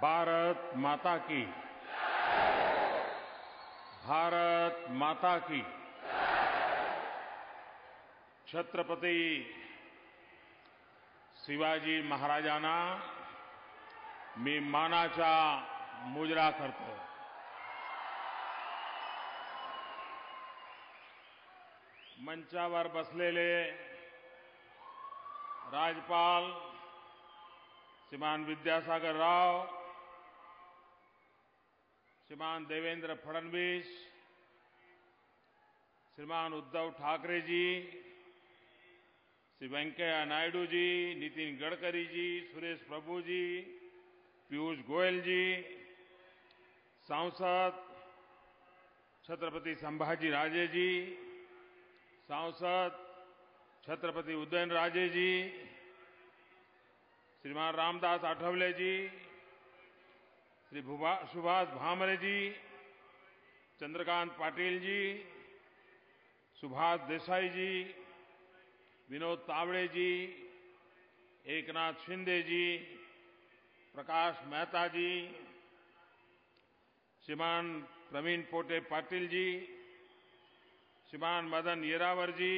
भारत माता की। भारत माता की। छत्रपती शिवाजी महाराजांना मी मानाचा मुजरा करतो। मंचावर बसलेले राज्यपाल श्रीमान विद्यासागर राव, श्रीमान देवेंद्र फडणवीस, श्रीमान उद्धव ठाकरे जी, श्री वेंकैया नायडू जी, नितिन गडकरी जी, सुरेश प्रभु जी, पीयूष गोयल जी, सांसद छत्रपति संभाजी राजे जी, सांसद छत्रपति उदयनराजे जी, श्रीमान रामदास आठवले जी, श्री सुभाष भामरे जी, चंद्रकांत पाटिल जी, सुभाष देसाई जी, विनोद तावड़े जी, एकनाथ शिंदे जी, प्रकाश मेहता जी, श्रीमान प्रवीण पोटे पाटिल जी, श्रीमान मदन येरावर जी,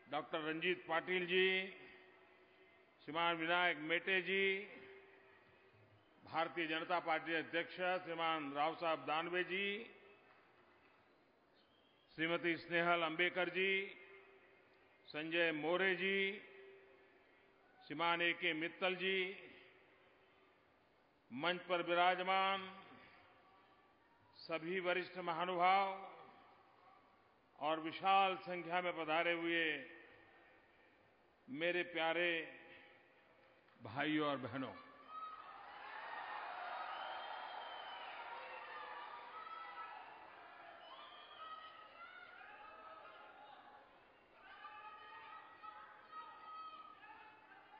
डॉक्टर रंजीत पाटिल जी, श्रीमान विनायक मेटे जी, भारतीय जनता पार्टी अध्यक्ष श्रीमान राव साहब दानवे जी, श्रीमती स्नेहल अंबेकर जी, संजय मोरे जी, श्रीमान ए.के. मित्तल जी, मंच पर विराजमान सभी वरिष्ठ महानुभाव और विशाल संख्या में पधारे हुए मेरे प्यारे भाइयों और बहनों,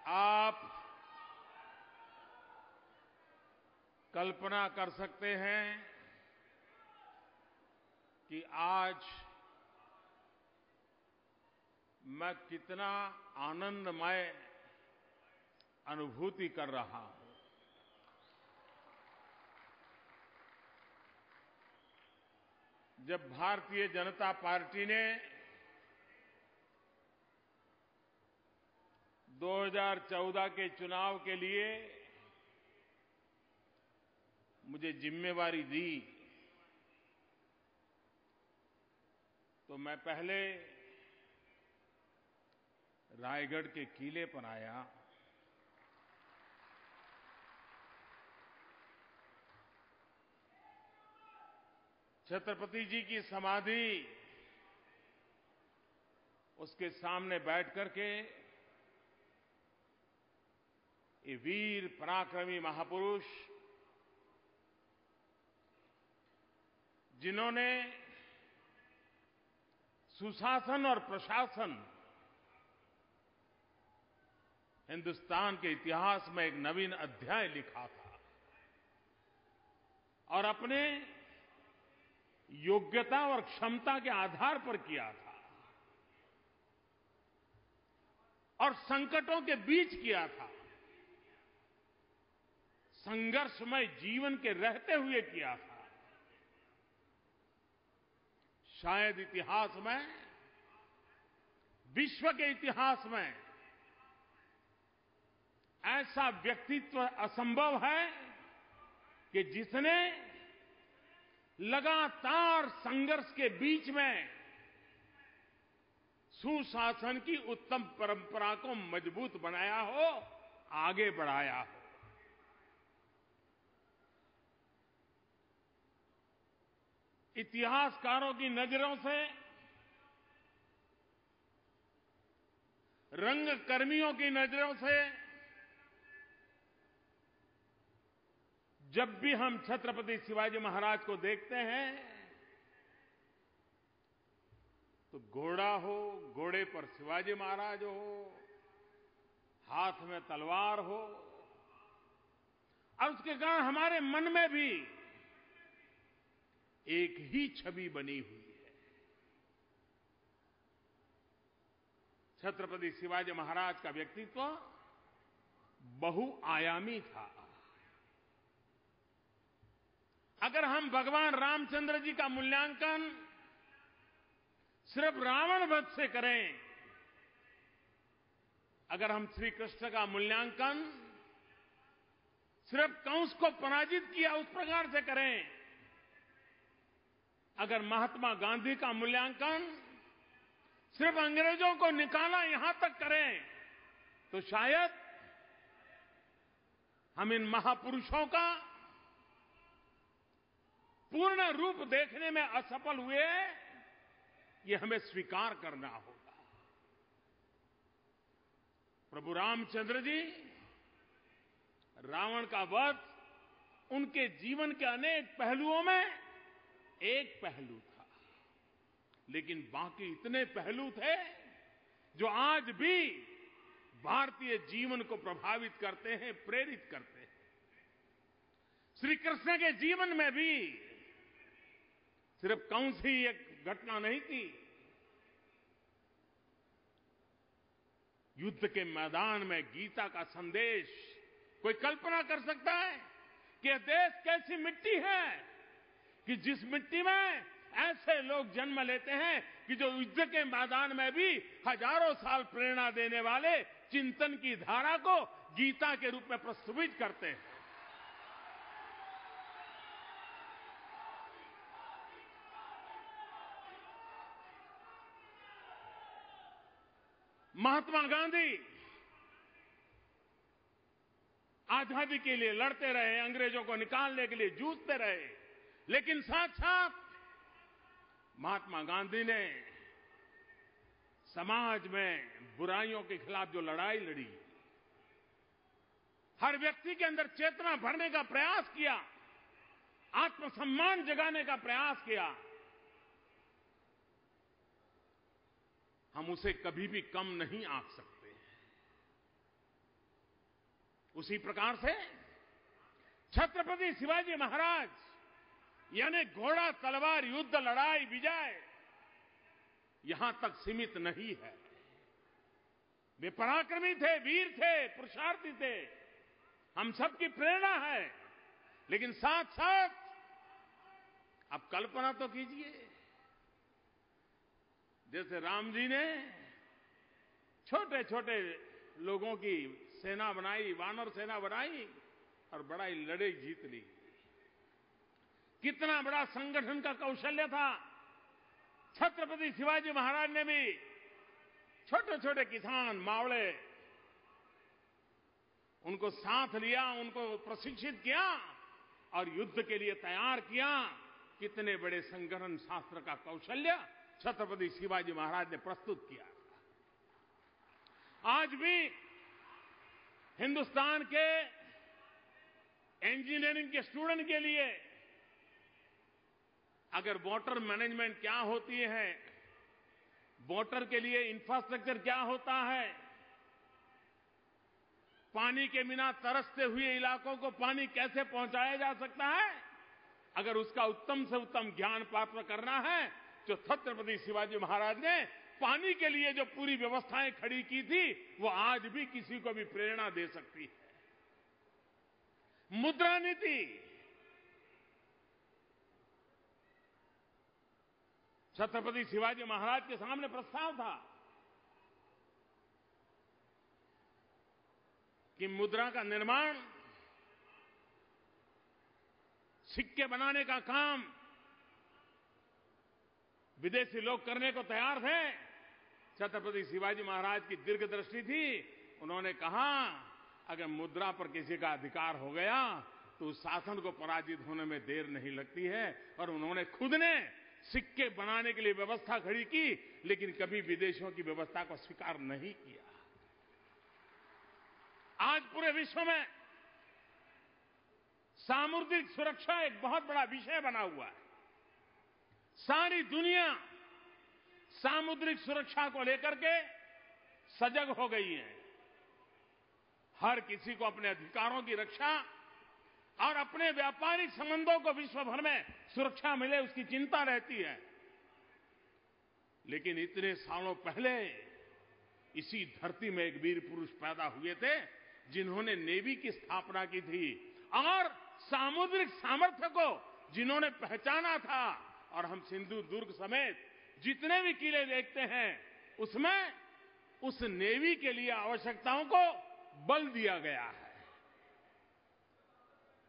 आप कल्पना कर सकते हैं कि आज मैं कितना आनंदमय अनुभूति कर रहा हूं। जब भारतीय जनता पार्टी ने 2014 के चुनाव के लिए मुझे जिम्मेवारी दी, तो मैं पहले रायगढ़ के किले पर आया। छत्रपति जी की समाधि, उसके सामने बैठ करके ये वीर पराक्रमी महापुरुष जिन्होंने सुशासन और प्रशासन हिंदुस्तान के इतिहास में एक नवीन अध्याय लिखा था और अपने योग्यता और क्षमता के आधार पर किया था और संकटों के बीच किया था, संघर्षमय जीवन के रहते हुए किया था। शायद इतिहास में, विश्व के इतिहास में ऐसा व्यक्तित्व असंभव है कि जिसने लगातार संघर्ष के बीच में सुशासन की उत्तम परंपरा को मजबूत बनाया हो, आगे बढ़ाया हो। इतिहासकारों की नजरों से, रंगकर्मियों की नजरों से जब भी हम छत्रपति शिवाजी महाराज को देखते हैं तो घोड़ा हो, घोड़े पर शिवाजी महाराज हो, हाथ में तलवार हो, और उसके कारण हमारे मन में भी एक ही छवि बनी हुई है। छत्रपति शिवाजी महाराज का व्यक्तित्व बहुआयामी था। अगर हम भगवान रामचंद्र जी का मूल्यांकन सिर्फ रावण वध से करें, अगर हम श्री कृष्ण का मूल्यांकन सिर्फ कंस को पराजित किया उस प्रकार से करें, अगर महात्मा गांधी का मूल्यांकन सिर्फ अंग्रेजों को निकाला यहां तक करें, तो शायद हम इन महापुरुषों का पूर्ण रूप देखने में असफल हुए, ये हमें स्वीकार करना होगा। प्रभु रामचंद्र जी, रावण का वध उनके जीवन के अनेक पहलुओं में एक पहलू था, लेकिन बाकी इतने पहलू थे जो आज भी भारतीय जीवन को प्रभावित करते हैं, प्रेरित करते हैं। श्री कृष्ण के जीवन में भी सिर्फ कंस ही एक घटना नहीं थी। युद्ध के मैदान में गीता का संदेश, कोई कल्पना कर सकता है कि यह देश कैसी मिट्टी है कि जिस मिट्टी में ऐसे लोग जन्म लेते हैं कि जो युद्ध के मैदान में भी हजारों साल प्रेरणा देने वाले चिंतन की धारा को गीता के रूप में प्रस्तुत करते हैं। महात्मा गांधी आजादी के लिए लड़ते रहे, अंग्रेजों को निकालने के लिए जूझते रहे, लेकिन साथ साथ महात्मा गांधी ने समाज में बुराइयों के खिलाफ जो लड़ाई लड़ी, हर व्यक्ति के अंदर चेतना भरने का प्रयास किया, आत्मसम्मान जगाने का प्रयास किया, हम उसे कभी भी कम नहीं आंक सकते। उसी प्रकार से छत्रपति शिवाजी महाराज यानी घोड़ा तलवार युद्ध लड़ाई विजय यहां तक सीमित नहीं है। वे पराक्रमी थे, वीर थे, पुरुषार्थी थे, हम सबकी प्रेरणा है। लेकिन साथ साथ आप कल्पना तो कीजिए, जैसे राम जी ने छोटे छोटे लोगों की सेना बनाई, वानर सेना बनाई और बड़ा ही लड़ाई जीत ली। कितना बड़ा संगठन का कौशल्य था। छत्रपति शिवाजी महाराज ने भी छोटे छोटे किसान, मावड़े, उनको साथ लिया, उनको प्रशिक्षित किया और युद्ध के लिए तैयार किया। कितने बड़े संगठन शास्त्र का कौशल्य छत्रपति शिवाजी महाराज ने प्रस्तुत किया। आज भी हिंदुस्तान के इंजीनियरिंग के स्टूडेंट के लिए अगर वाटर मैनेजमेंट क्या होती है, वाटर के लिए इंफ्रास्ट्रक्चर क्या होता है, पानी के बिना तरसते हुए इलाकों को पानी कैसे पहुंचाया जा सकता है, अगर उसका उत्तम से उत्तम ज्ञान प्राप्त करना है तो छत्रपति शिवाजी महाराज ने पानी के लिए जो पूरी व्यवस्थाएं खड़ी की थी वो आज भी किसी को भी प्रेरणा दे सकती है। मुद्रा नीति, छत्रपति शिवाजी महाराज के सामने प्रस्ताव था कि मुद्रा का निर्माण, सिक्के बनाने का काम विदेशी लोग करने को तैयार थे। छत्रपति शिवाजी महाराज की दीर्घदृष्टि थी। उन्होंने कहा अगर मुद्रा पर किसी का अधिकार हो गया तो उस शासन को पराजित होने में देर नहीं लगती है। और उन्होंने खुद ने सिक्के बनाने के लिए व्यवस्था खड़ी की, लेकिन कभी विदेशियों की व्यवस्था को स्वीकार नहीं किया। आज पूरे विश्व में सामुद्रिक सुरक्षा एक बहुत बड़ा विषय बना हुआ है। सारी दुनिया सामुद्रिक सुरक्षा को लेकर के सजग हो गई है। हर किसी को अपने अधिकारों की रक्षा और अपने व्यापारिक संबंधों को विश्व भर में सुरक्षा मिले उसकी चिंता रहती है। लेकिन इतने सालों पहले इसी धरती में एक वीर पुरुष पैदा हुए थे जिन्होंने नेवी की स्थापना की थी और सामुद्रिक सामर्थ्य को जिन्होंने पहचाना था, और हम सिंधु दुर्ग समेत जितने भी किले देखते हैं उसमें उस नेवी के लिए आवश्यकताओं को बल दिया गया है।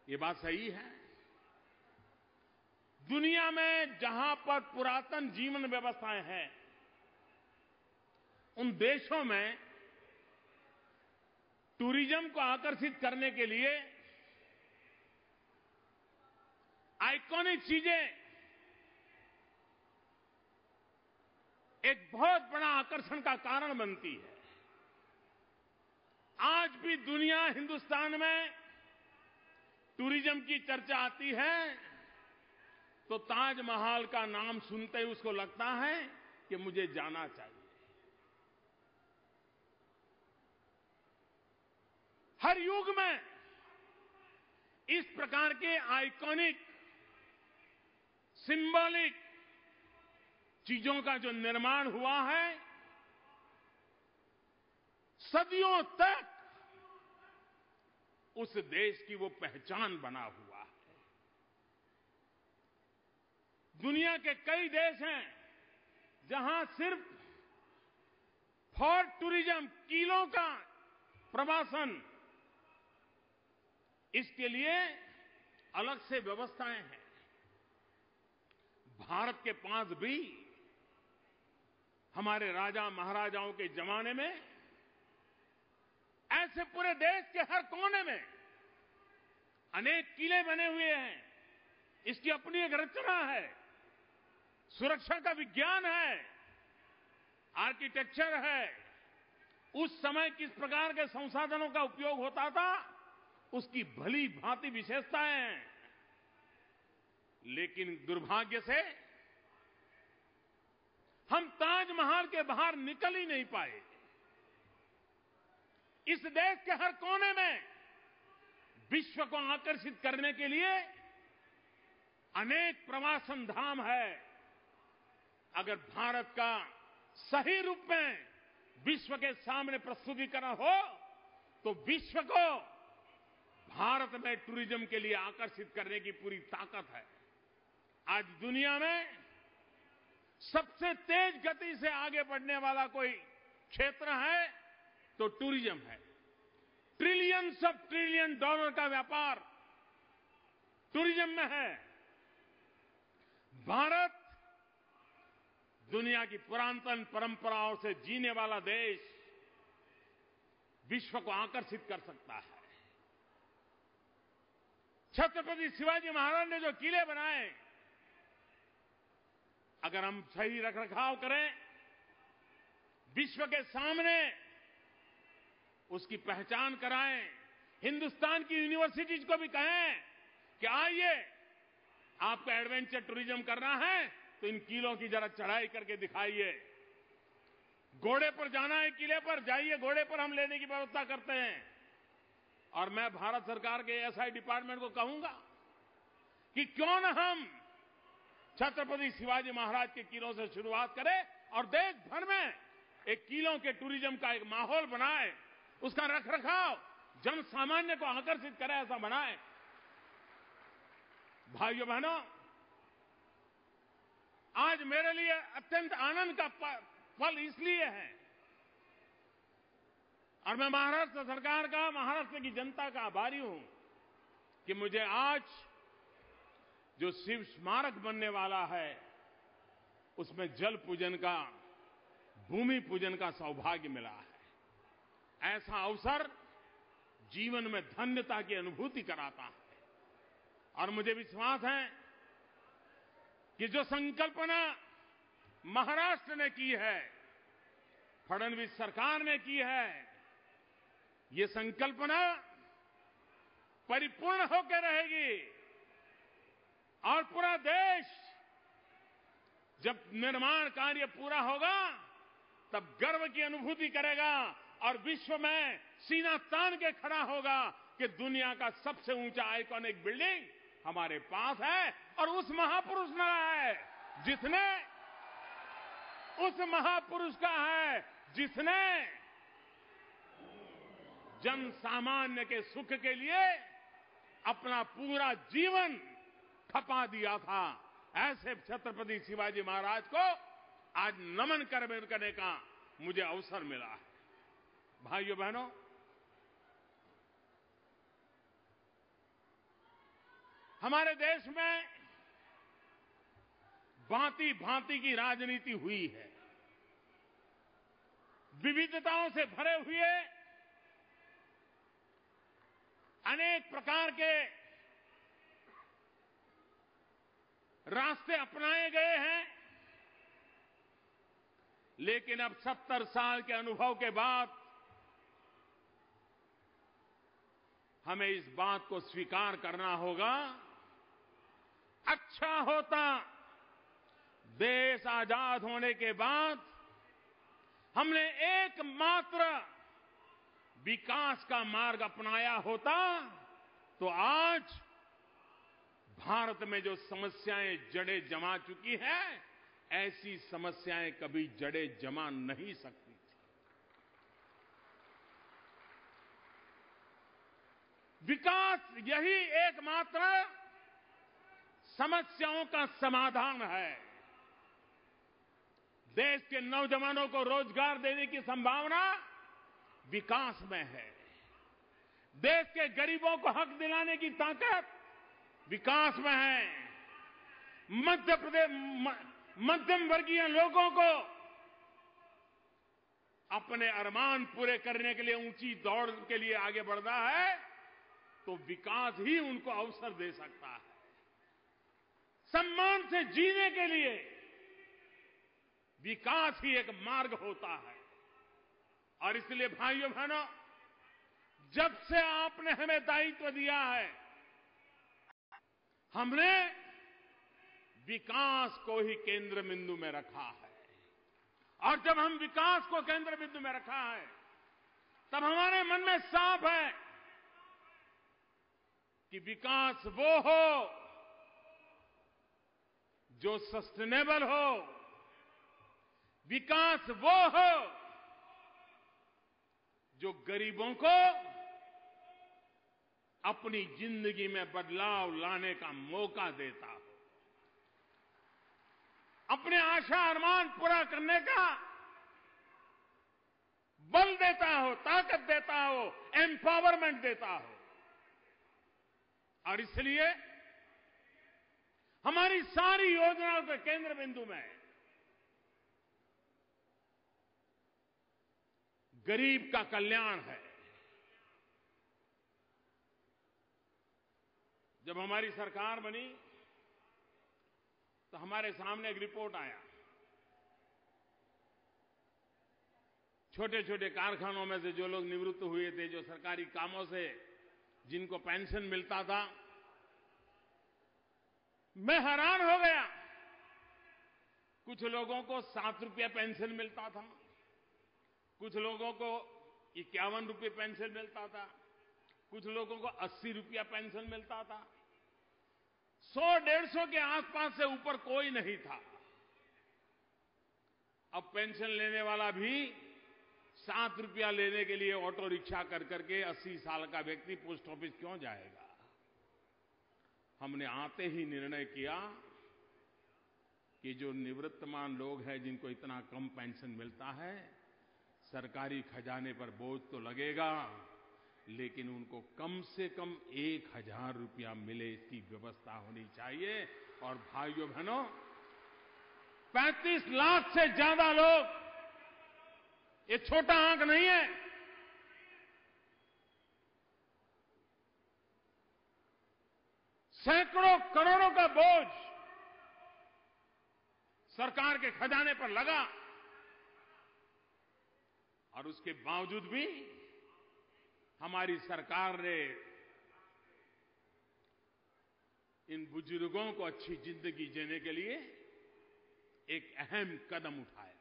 ये बात सही है। दुनिया में जहां पर पुरातन जीवन व्यवस्थाएं हैं, उन देशों में टूरिज्म को आकर्षित करने के लिए आइकॉनिक चीजें एक बहुत बड़ा आकर्षण का कारण बनती है। आज भी दुनिया, हिंदुस्तान में टूरिज्म की चर्चा आती है तो ताजमहल का नाम सुनते ही उसको लगता है कि मुझे जाना चाहिए। हर युग में इस प्रकार के आइकॉनिक, सिंबॉलिक चीजों का जो निर्माण हुआ है, सदियों तक उस देश की वो पहचान बना हुआ है। दुनिया के कई देश हैं जहां सिर्फ फॉर टूरिज्म, किलों का प्रवासन, इसके लिए अलग से व्यवस्थाएं हैं। भारत के पास भी हमारे राजा महाराजाओं के जमाने में ऐसे पूरे देश के हर कोने में अनेक किले बने हुए हैं। इसकी अपनी एक रचना है, सुरक्षा का विज्ञान है, आर्किटेक्चर है। उस समय किस प्रकार के संसाधनों का उपयोग होता था, उसकी भली भांति विशेषताएं हैं। लेकिन दुर्भाग्य से हम ताजमहल के बाहर निकल ही नहीं पाए। इस देश के हर कोने में विश्व को आकर्षित करने के लिए अनेक प्रवासन धाम है। अगर भारत का सही रूप में विश्व के सामने प्रस्तुतिकरण हो तो विश्व को भारत में टूरिज्म के लिए आकर्षित करने की पूरी ताकत है। आज दुनिया में सबसे तेज गति से आगे बढ़ने वाला कोई क्षेत्र है तो टूरिज्म है। ट्रिलियंस ऑफ ट्रिलियन डॉलर का व्यापार टूरिज्म में है। भारत दुनिया की पुरातन परंपराओं से जीने वाला देश विश्व को आकर्षित कर सकता है। छत्रपति शिवाजी महाराज ने जो किले बनाए, अगर हम सही रखरखाव करें, विश्व के सामने उसकी पहचान कराएं, हिंदुस्तान की यूनिवर्सिटीज को भी कहें कि आइए, आपको एडवेंचर टूरिज्म करना है तो इन किलों की जरा चढ़ाई करके दिखाइए। घोड़े पर जाना है, किले पर जाइए, घोड़े पर हम लेने की व्यवस्था करते हैं। और मैं भारत सरकार के एसआई डिपार्टमेंट को कहूंगा कि क्यों न हम छत्रपति शिवाजी महाराज के किलों से शुरुआत करें और देश भर में एक किलों के टूरिज्म का एक माहौल बनाए, उसका रखरखाव जन सामान्य को आकर्षित करे, ऐसा बनाए। भाइयों बहनों, आज मेरे लिए अत्यंत आनंद का पल इसलिए है, और मैं महाराष्ट्र सरकार का, महाराष्ट्र की जनता का आभारी हूं कि मुझे आज जो शिव स्मारक बनने वाला है उसमें जल पूजन का, भूमि पूजन का सौभाग्य मिला है। ऐसा अवसर जीवन में धन्यता की अनुभूति कराता है। और मुझे विश्वास है कि जो संकल्पना महाराष्ट्र ने की है, फडणवीस सरकार ने की है, ये संकल्पना परिपूर्ण होकर रहेगी। और पूरा देश जब निर्माण कार्य पूरा होगा तब गर्व की अनुभूति करेगा और विश्व में सीना तान के खड़ा होगा कि दुनिया का सबसे ऊंचा आइकॉनिक बिल्डिंग हमारे पास है। और उस महापुरुष ने है जिसने, उस महापुरुष का है जिसने जन सामान्य के सुख के लिए अपना पूरा जीवन खपा दिया था, ऐसे छत्रपति शिवाजी महाराज को आज नमन करने का मुझे अवसर मिला है। भाइयों बहनों, हमारे देश में भांति भांति की राजनीति हुई है। विविधताओं से भरे हुए अनेक प्रकार के रास्ते अपनाए गए हैं, लेकिन अब 70 साल के अनुभव के बाद हमें इस बात को स्वीकार करना होगा, अच्छा होता देश आजाद होने के बाद हमने एकमात्र विकास का मार्ग अपनाया होता तो आज भारत में जो समस्याएं जड़ें जमा चुकी हैं, ऐसी समस्याएं कभी जड़ें जमा नहीं सकती थी। विकास यही एकमात्र समस्याओं का समाधान है। देश के नौजवानों को रोजगार देने की संभावना विकास में है। देश के गरीबों को हक दिलाने की ताकत विकास में है। मध्यम वर्गीय लोगों को अपने अरमान पूरे करने के लिए ऊंची दौड़ के लिए आगे बढ़ना है तो विकास ही उनको अवसर दे सकता है। सम्मान से जीने के लिए विकास ही एक मार्ग होता है। और इसलिए भाइयों बहनों, जब से आपने हमें दायित्व दिया है, हमने विकास को ही केंद्र बिंदु में रखा है। और जब हम विकास को केंद्र बिंदु में रखा है, तब हमारे मन में साफ है कि विकास वो हो जो सस्टेनेबल हो, विकास वो हो जो गरीबों को अपनी जिंदगी में बदलाव लाने का मौका देता हो, अपने आशा अरमान पूरा करने का बल देता हो, ताकत देता हो, एम्पावरमेंट देता हो। और इसलिए हमारी सारी योजनाओं के केंद्र बिंदु में गरीब का कल्याण है। जब हमारी सरकार बनी तो हमारे सामने एक रिपोर्ट आया। छोटे छोटे कारखानों में से जो लोग निवृत्त हुए थे, जो सरकारी कामों से जिनको पेंशन मिलता था, मैं हैरान हो गया। कुछ लोगों को 7 रुपया पेंशन मिलता था, कुछ लोगों को 51 रुपये पेंशन मिलता था, कुछ लोगों को 80 रुपया पेंशन मिलता था। 100-150 के आसपास से ऊपर कोई नहीं था। अब पेंशन लेने वाला भी 7 रुपया लेने के लिए ऑटो रिक्शा कर करके 80 साल का व्यक्ति पोस्ट ऑफिस क्यों जाएगा? हमने आते ही निर्णय किया कि जो निवृत्तमान लोग हैं, जिनको इतना कम पेंशन मिलता है, सरकारी खजाने पर बोझ तो लगेगा, लेकिन उनको कम से कम 1000 रुपया मिले, इसकी व्यवस्था होनी चाहिए। और भाइयों बहनों, 35 लाख से ज्यादा लोग, ये छोटा आंक नहीं है, सैकड़ों करोड़ों का बोझ सरकार के खजाने पर लगा। और उसके बावजूद भी हमारी सरकार ने इन बुजुर्गों को अच्छी जिंदगी जीने के लिए एक अहम कदम उठाया।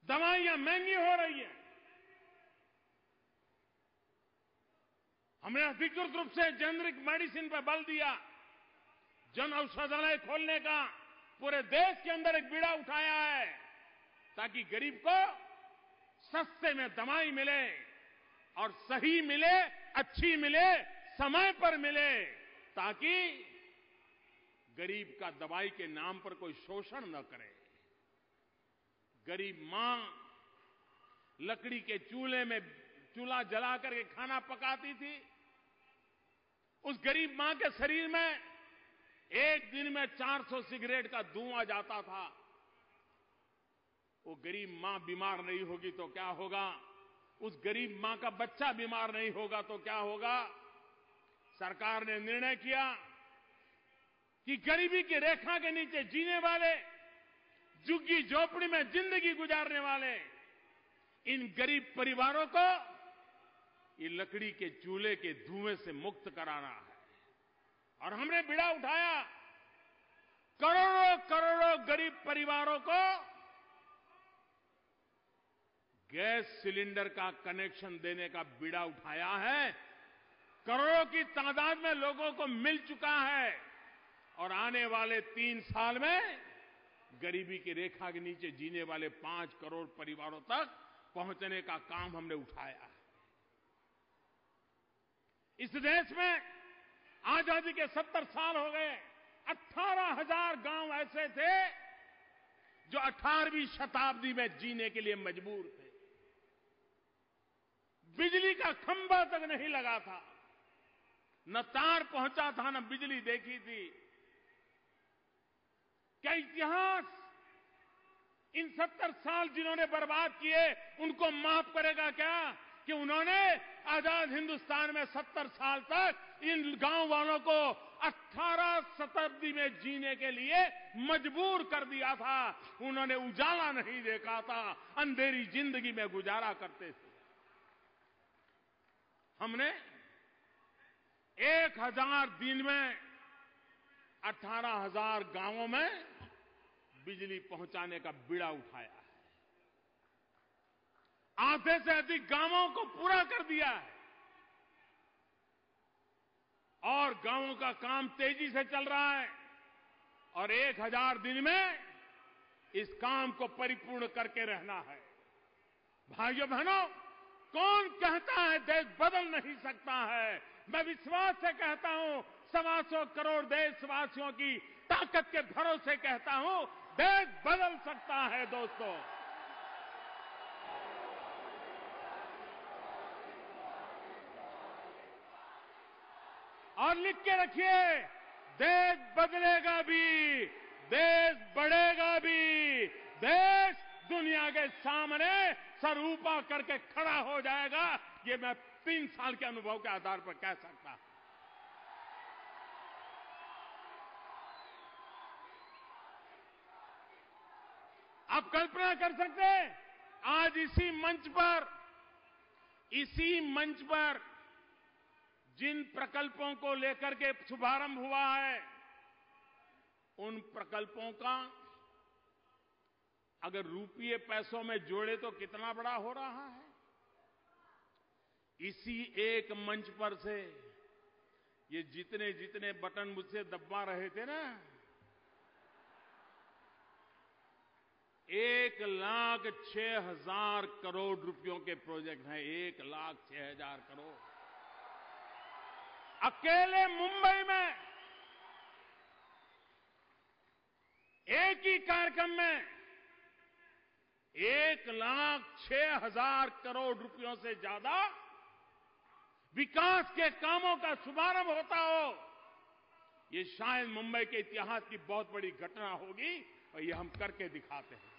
दवाइयां महंगी हो रही हैं, हमने अधिकृत रूप से जेनरिक मेडिसिन पर बल दिया। जन औषधालय खोलने का पूरे देश के अंदर एक बीड़ा उठाया है, ताकि गरीब को सस्ते में दवाई मिले और सही मिले, अच्छी मिले, समय पर मिले, ताकि गरीब का दवाई के नाम पर कोई शोषण न करे। गरीब मां लकड़ी के चूल्हा जला करके खाना पकाती थी। उस गरीब मां के शरीर में एक दिन में 400 सिगरेट का धुआं जाता था। वो गरीब मां बीमार नहीं होगी तो क्या होगा? उस गरीब मां का बच्चा बीमार नहीं होगा तो क्या होगा? सरकार ने निर्णय किया कि गरीबी की रेखा के नीचे जीने वाले, झुग्गी झोपड़ी में जिंदगी गुजारने वाले इन गरीब परिवारों को ये लकड़ी के चूल्हे के धुएं से मुक्त कराना है। और हमने बीड़ा उठाया, करोड़ों करोड़ों गरीब परिवारों को गैस सिलेंडर का कनेक्शन देने का बीड़ा उठाया है। करोड़ों की तादाद में लोगों को मिल चुका है और आने वाले 3 साल में गरीबी की रेखा के नीचे जीने वाले 5 करोड़ परिवारों तक पहुंचने का काम हमने उठाया है। इस देश में आजादी के 70 साल हो गए। 18,000 गांव ऐसे थे जो 18वीं शताब्दी में जीने के लिए मजबूर थे। बिजली का खंभा तक नहीं लगा था, न तार पहुंचा था, न बिजली देखी थी। क्या इतिहास इन 70 साल जिन्होंने बर्बाद किए उनको माफ करेगा क्या? कि उन्होंने आजाद हिंदुस्तान में 70 साल तक इन गांव वालों को 18 शताब्दी में जीने के लिए मजबूर कर दिया था। उन्होंने उजाला नहीं देखा था, अंधेरी जिंदगी में गुजारा करते थे। हमने 1000 दिन में 18,000 गांवों में बिजली पहुंचाने का बीड़ा उठाया है। आधे से अधिक गांवों को पूरा कर दिया है और गांवों का काम तेजी से चल रहा है और 1000 दिन में इस काम को परिपूर्ण करके रहना है। भाइयों बहनों, कौन कहता है देश बदल नहीं सकता है? मैं विश्वास से कहता हूं, 125 करोड़ देशवासियों की ताकत के भरोसे कहता हूं, देश बदल सकता है दोस्तों। और लिख के रखिए, देश बदलेगा भी, देश बढ़ेगा भी, देश दुनिया के सामने सर ऊपर करके खड़ा हो जाएगा। ये मैं 3 साल के अनुभव के आधार पर कह सकता हूं। आप कल्पना कर सकते हैं, आज इसी मंच पर जिन प्रकल्पों को लेकर के शुभारंभ हुआ है, उन प्रकल्पों का अगर रुपये पैसों में जोड़े तो कितना बड़ा हो रहा है। इसी एक मंच पर से ये जितने बटन मुझसे दबा रहे थे ना, 1,06,000 करोड़ रुपयों के प्रोजेक्ट हैं। 1,06,000 करोड़ अकेले मुंबई में एक ही कार्यक्रम में 1,06,000 करोड़ रुपयों से ज्यादा विकास के कामों का शुभारंभ होता हो। ये शायद मुंबई के इतिहास की बहुत बड़ी घटना होगी और ये हम करके दिखाते हैं।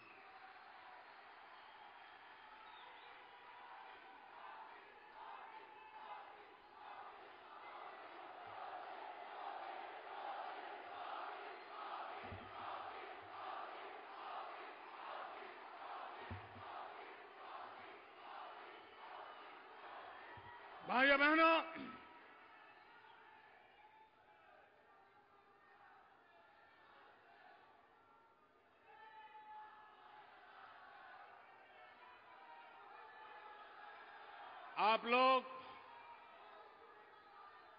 भाइयों बहनों, आप लोग,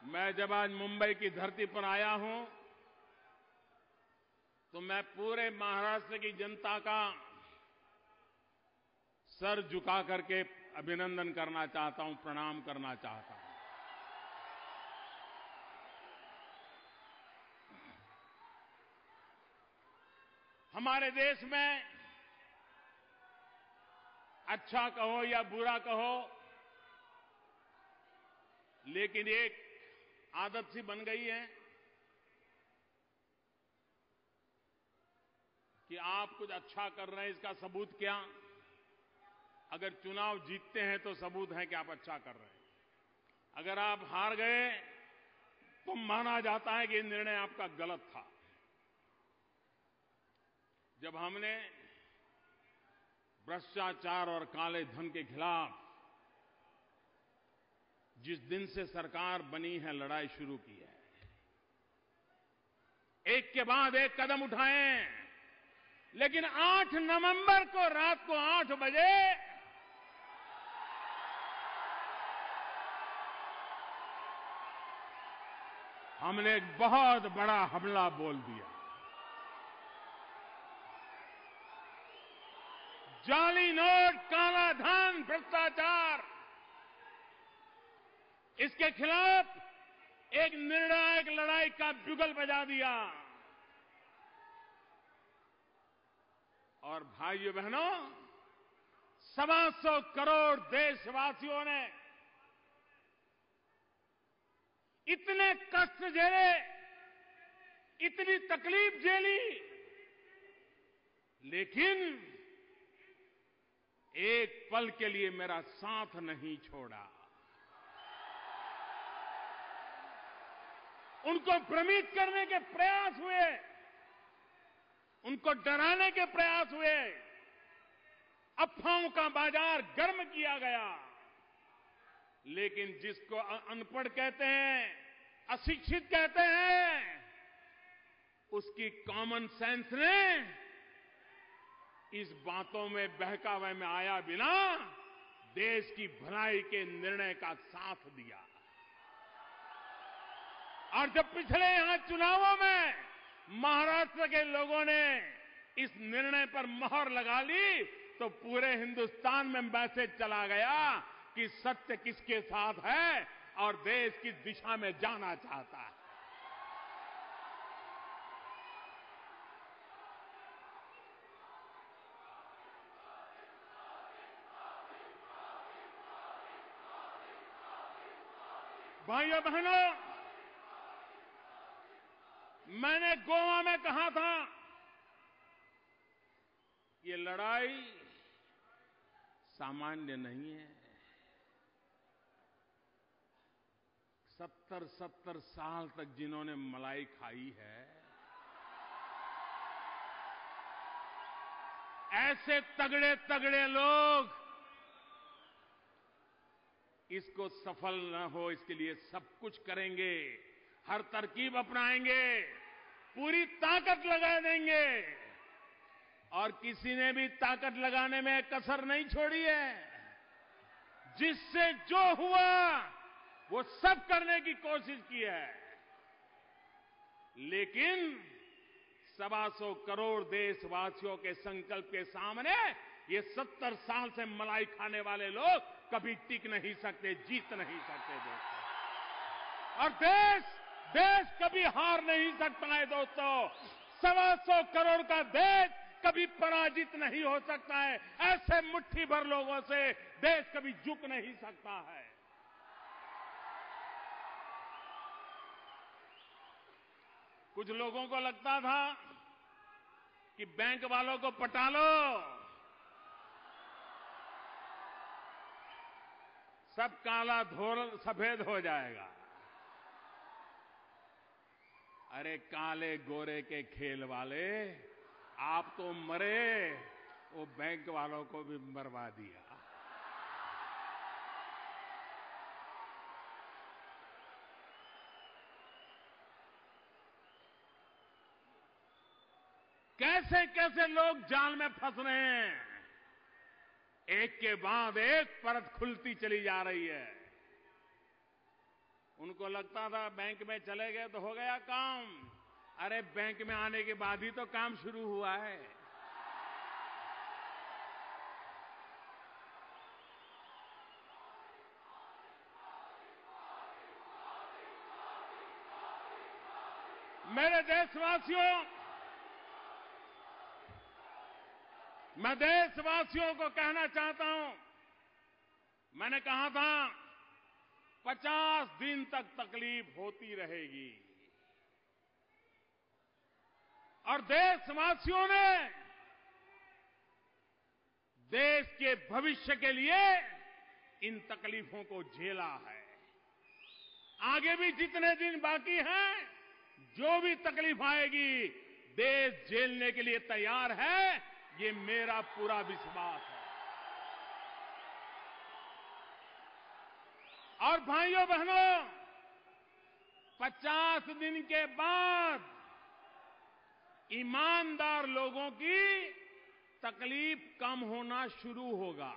मैं जब आज मुंबई की धरती पर आया हूं तो मैं पूरे महाराष्ट्र की जनता का सर झुका करके अभिनंदन करना चाहता हूं, प्रणाम करना चाहता हूं। हमारे देश में अच्छा कहो या बुरा कहो, लेकिन एक आदत सी बन गई है कि आप कुछ अच्छा कर रहे हैं, इसका सबूत क्या? अगर चुनाव जीतते हैं तो सबूत है कि आप अच्छा कर रहे हैं। अगर आप हार गए तो माना जाता है कि ये निर्णय आपका गलत था। जब हमने भ्रष्टाचार और काले धन के खिलाफ जिस दिन से सरकार बनी है लड़ाई शुरू की है, एक के बाद एक कदम उठाए, लेकिन 8 नवंबर को रात को 8 बजे हमने एक बहुत बड़ा हमला बोल दिया। जाली नोट, काला धन, भ्रष्टाचार, इसके खिलाफ एक निर्णायक लड़ाई का बिगुल बजा दिया। और भाइयों बहनों, 125 करोड़ देशवासियों ने इतने कष्ट झेले, इतनी तकलीफ झेली, लेकिन एक पल के लिए मेरा साथ नहीं छोड़ा। उनको भ्रमित करने के प्रयास हुए, उनको डराने के प्रयास हुए, अफवाहों का बाजार गर्म किया गया, लेकिन जिसको अनपढ़ कहते हैं, अशिक्षित कहते हैं, उसकी कॉमन सेंस ने इस बातों में बहकावे में आया बिना देश की भलाई के निर्णय का साथ दिया। और जब पिछले यहां चुनावों में महाराष्ट्र के लोगों ने इस निर्णय पर मोहर लगा ली, तो पूरे हिंदुस्तान में मैसेज चला गया कि सत्य किसके साथ है और देश किस दिशा में जाना चाहता है। भाइयों बहनों, मैंने गोवा में कहा था, ये लड़ाई सामान्य नहीं है। 70 साल तक जिन्होंने मलाई खाई है, ऐसे तगड़े तगड़े लोग इसको सफल न हो इसके लिए सब कुछ करेंगे, हर तरकीब अपनाएंगे, पूरी ताकत लगा देंगे, और किसी ने भी ताकत लगाने में कसर नहीं छोड़ी है। जिससे जो हुआ वो सब करने की कोशिश की है, लेकिन 125 करोड़ देशवासियों के संकल्प के सामने ये 70 साल से मलाई खाने वाले लोग कभी टिक नहीं सकते, जीत नहीं सकते दोस्तों। और देश कभी हार नहीं सकता है दोस्तों। 125 करोड़ का देश कभी पराजित नहीं हो सकता है। ऐसे मुट्ठी भर लोगों से देश कभी झुक नहीं सकता है। कुछ लोगों को लगता था कि बैंक वालों को पटा लो, सब काला सफेद हो जाएगा। अरे काले गोरे के खेल वाले, आप तो मरे, वो बैंक वालों को भी मरवा दिया। कैसे कैसे लोग जाल में फंस रहे हैं। एक के बाद एक परत खुलती चली जा रही है। उनको लगता था बैंक में चले गए तो हो गया काम। अरे बैंक में आने के बाद ही तो काम शुरू हुआ है। मेरे देशवासियों, मैं देशवासियों को कहना चाहता हूं, मैंने कहा था 50 दिन तक तकलीफ होती रहेगी और देशवासियों ने देश के भविष्य के लिए इन तकलीफों को झेला है। आगे भी जितने दिन बाकी हैं, जो भी तकलीफ आएगी, देश झेलने के लिए तैयार है, ये मेरा पूरा विश्वास है। और भाइयों बहनों, 50 दिन के बाद ईमानदार लोगों की तकलीफ कम होना शुरू होगा।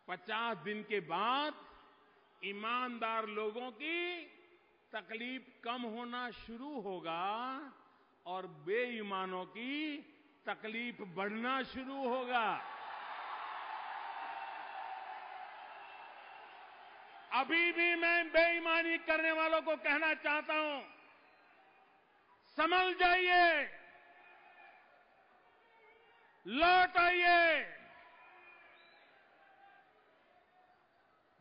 50 दिन के बाद ईमानदार लोगों की तकलीफ कम होना शुरू होगा और बेईमानों की तकलीफ बढ़ना शुरू होगा। अभी भी मैं बेईमानी करने वालों को कहना चाहता हूं, समझ जाइए, लौट आइए,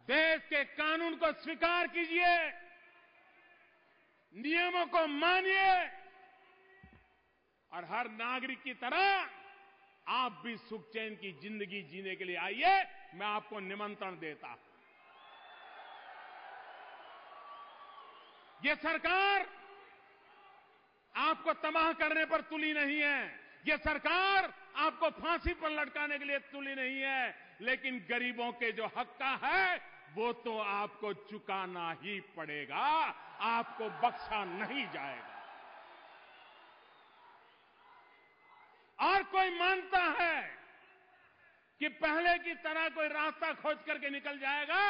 देश के कानून को स्वीकार कीजिए, नियमों को मानिए और हर नागरिक की तरह आप भी सुख चैन की जिंदगी जीने के लिए आइए। मैं आपको निमंत्रण देता हूं। ये सरकार आपको तबाह करने पर तुली नहीं है, ये सरकार आपको फांसी पर लटकाने के लिए तुली नहीं है, लेकिन गरीबों के जो हक का है वो तो आपको चुकाना ही पड़ेगा, आपको बख्शा नहीं जाएगा। और कोई मानता है कि पहले की तरह कोई रास्ता खोज करके निकल जाएगा,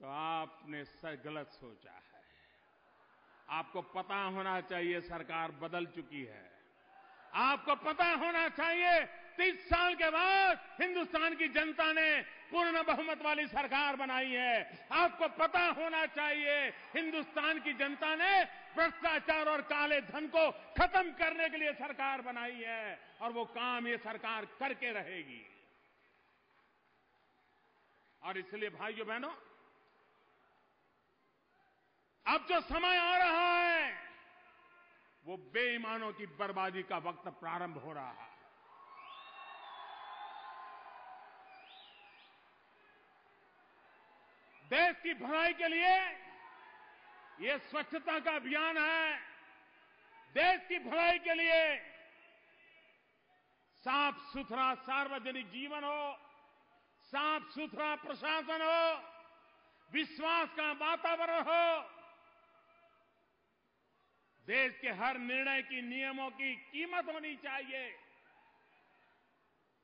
तो आपने गलत सोचा है। आपको पता होना चाहिए सरकार बदल चुकी है। आपको पता होना चाहिए 30 साल के बाद हिंदुस्तान की जनता ने पूर्ण बहुमत वाली सरकार बनाई है। आपको पता होना चाहिए हिंदुस्तान की जनता ने भ्रष्टाचार और काले धन को खत्म करने के लिए सरकार बनाई है और वो काम ये सरकार करके रहेगी। और इसलिए भाइयों बहनों, अब जो समय आ रहा है वो बेईमानों की बर्बादी का वक्त प्रारंभ हो रहा है। देश की भलाई के लिए ये स्वच्छता का अभियान है। देश की भलाई के लिए साफ सुथरा सार्वजनिक जीवन हो, साफ सुथरा प्रशासन हो, विश्वास का वातावरण हो, देश के हर निर्णय की नियमों की कीमत होनी चाहिए,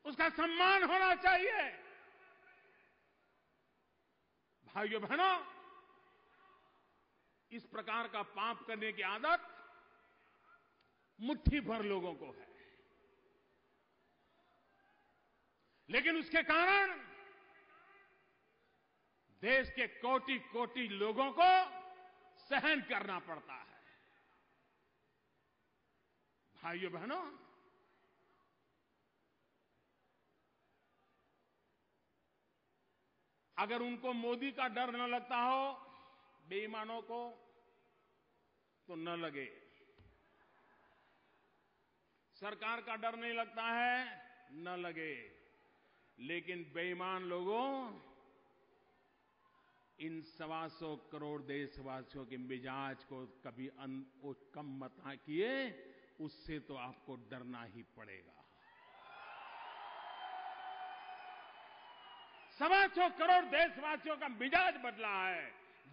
उसका सम्मान होना चाहिए। भाइयों बहनों, इस प्रकार का पाप करने की आदत मुट्ठी भर लोगों को है, लेकिन उसके कारण देश के कोटि कोटि लोगों को सहन करना पड़ता है। भाइयों बहनों, अगर उनको मोदी का डर न लगता हो, बेईमानों को, तो न लगे। सरकार का डर नहीं लगता है, न लगे, लेकिन बेईमान लोगों, इन 125 करोड़ देशवासियों के मिजाज को कभी कम मत किए, उससे तो आपको डरना ही पड़ेगा। 125 करोड़ देशवासियों का मिजाज बदला है।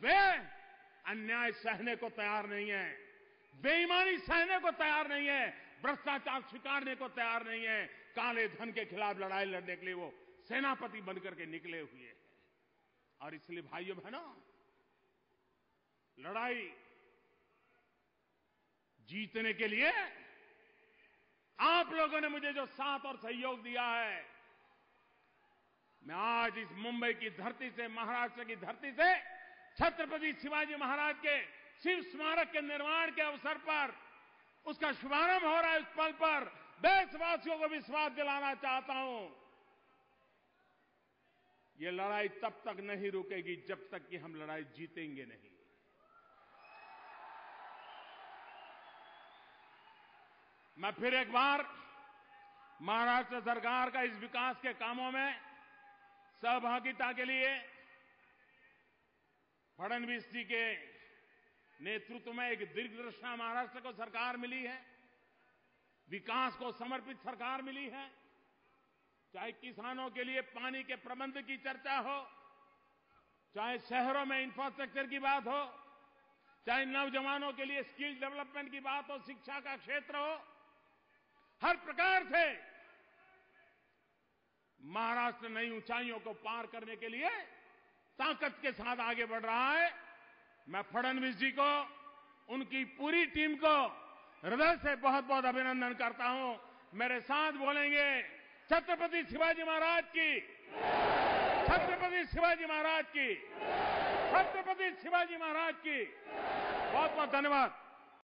वे अन्याय सहने को तैयार नहीं है, बेईमानी सहने को तैयार नहीं है, भ्रष्टाचार स्वीकारने को तैयार नहीं है। काले धन के खिलाफ लड़ाई लड़ने के लिए वो सेनापति बनकर के निकले हुए हैं। और इसलिए भाइयों बहनों, लड़ाई जीतने के लिए आप लोगों ने मुझे जो साथ और सहयोग दिया है, मैं आज इस मुंबई की धरती से, महाराष्ट्र की धरती से छत्रपति शिवाजी महाराज के शिव स्मारक के निर्माण के अवसर पर, उसका शुभारंभ हो रहा है, उस पल पर देशवासियों को विश्वास दिलाना चाहता हूं, ये लड़ाई तब तक नहीं रुकेगी जब तक कि हम लड़ाई जीतेंगे नहीं। मैं फिर एक बार महाराष्ट्र सरकार का इस विकास के कामों में सहभागिता के लिए फडणवीस जी के नेतृत्व में एक दीर्घदृष्टा महाराष्ट्र को सरकार मिली है, विकास को समर्पित सरकार मिली है। चाहे किसानों के लिए पानी के प्रबंध की चर्चा हो, चाहे शहरों में इंफ्रास्ट्रक्चर की बात हो, चाहे नौजवानों के लिए स्किल डेवलपमेंट की बात हो, शिक्षा का क्षेत्र हो, हर प्रकार से महाराष्ट्र नई ऊंचाइयों को पार करने के लिए ताकत के साथ आगे बढ़ रहा है। मैं फडणवीस जी को, उनकी पूरी टीम को हृदय से बहुत बहुत अभिनंदन करता हूं। मेरे साथ बोलेंगे छत्रपति शिवाजी महाराज की, छत्रपति शिवाजी महाराज की, छत्रपति शिवाजी महाराज की। बहुत बहुत धन्यवाद।